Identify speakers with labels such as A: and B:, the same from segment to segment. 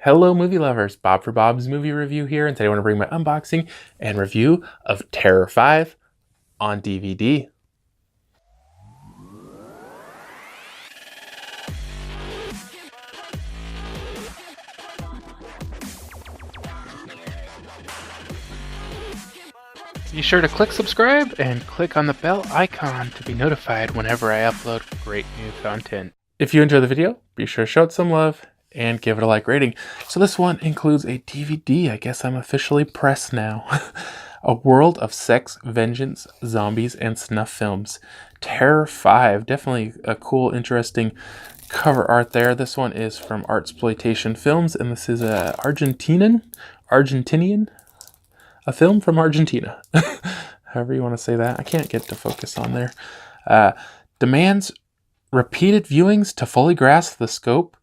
A: Hello movie lovers, Bob for Bob's Movie Review here, and today I want to bring my unboxing and review of Terror 5 on DVD. Be sure to click subscribe and click on the bell icon to be notified whenever I upload great new content. If you enjoy the video, be sure to show it some love and give it a like rating. So this one includes a DVD. I guess I'm officially pressed now. A World of Sex, Vengeance, Zombies, and Snuff Films. Terror 5. Definitely a cool, interesting cover art there. This one is from Artsploitation Films, and this is a Argentinian, a film from Argentina. However you want to say that. I can't get to focus on there. Demands repeated viewings to fully grasp the scope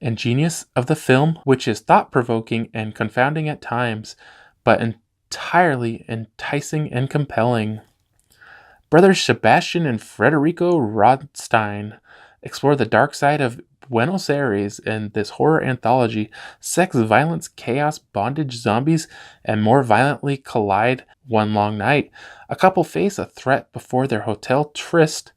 A: and genius of the film, which is thought-provoking and confounding at times, but entirely enticing and compelling. Brothers Sebastian and Federico Rotstein explore the dark side of Buenos Aires in this horror anthology. Sex, violence, chaos, bondage, zombies, and more violently collide one long night. A couple face a threat before their hotel tryst.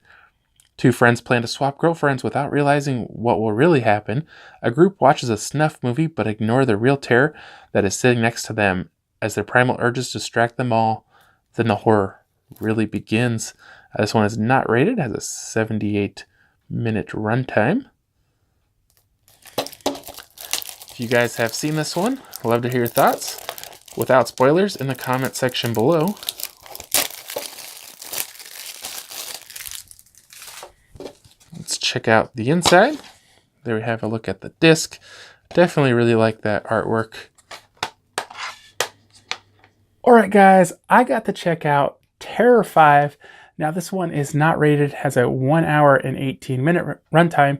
A: Two friends plan to swap girlfriends without realizing what will really happen. A group watches a snuff movie but ignore the real terror that is sitting next to them as their primal urges distract them all. Then the horror really begins. This one is not rated, has a 78-minute runtime. If you guys have seen this one, I'd love to hear your thoughts without spoilers in the comment section below. Let's check out the inside. There we have a look at the disc. Definitely really like that artwork. Alright guys, I got to check out Terror 5. Now this one is not rated, has a 1 hour and 18-minute runtime,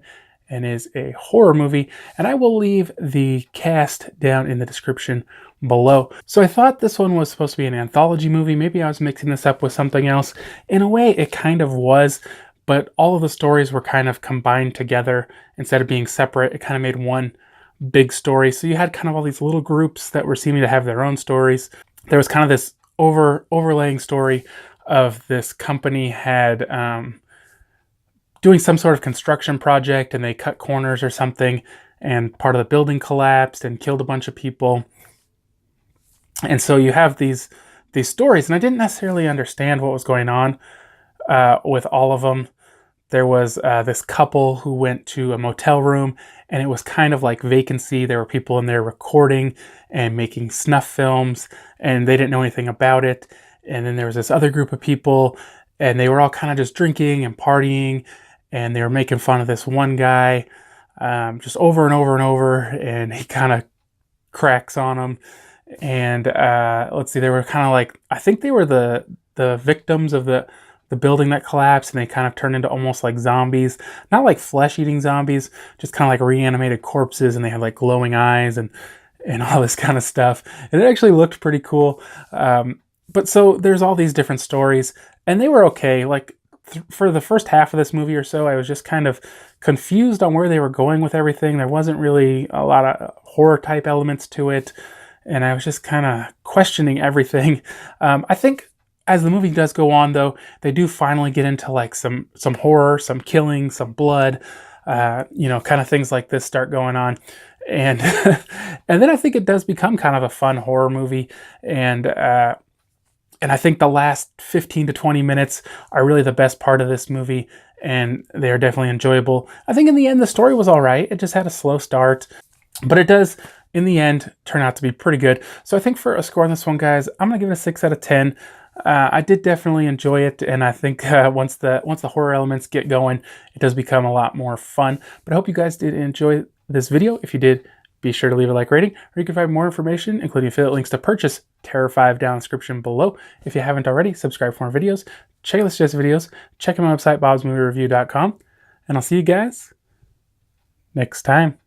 A: and is a horror movie, and I will leave the cast down in the description below. So I thought this one was supposed to be an anthology movie. Maybe I was mixing this up with something else. In a way, it kind of was, but all of the stories were kind of combined together instead of being separate. It kind of made one big story. So you had kind of all these little groups that were seeming to have their own stories. There was kind of this overlaying story of this company had doing some sort of construction project, and they cut corners or something, and part of the building collapsed and killed a bunch of people. And so you have these stories, and I didn't necessarily understand what was going on with all of them. There was this couple who went to a motel room, and it was kind of like vacancy. There were people in there recording and making snuff films, and they didn't know anything about it. And then there was this other group of people, and they were all kind of just drinking and partying, and they were making fun of this one guy just over and over and over, and he kind of cracks on them. And let's see, they were kind of like, I think they were the victims of the building that collapsed, and they kind of turned into almost like zombies. Not like flesh-eating zombies, just kind of like reanimated corpses, and they had like glowing eyes and all this kind of stuff. And it actually looked pretty cool. But so there's all these different stories, and they were okay. Like for the first half of this movie or so, I was just kind of confused on where they were going with everything. There wasn't really a lot of horror type elements to it, and I was just kind of questioning everything. I think as the movie does go on, though, they do finally get into like some horror, some killing, some blood, you know, kind of things like this start going on. And and then I think it does become kind of a fun horror movie, and I think the last 15 to 20 minutes are really the best part of this movie, and they are definitely enjoyable. I think in the end, the story was all right. It just had a slow start, but it does, in the end, turn out to be pretty good. So I think for a score on this one, guys, I'm going to give it a 6 out of 10. I did definitely enjoy it, and I think once the horror elements get going, it does become a lot more fun. But I hope you guys did enjoy this video. If you did, be sure to leave a like rating, or you can find more information, including affiliate links to purchase Terror 5 down in the description below. If you haven't already, subscribe for more videos, check out the suggested videos, check out my website, BobsMovieReview.com, and I'll see you guys next time.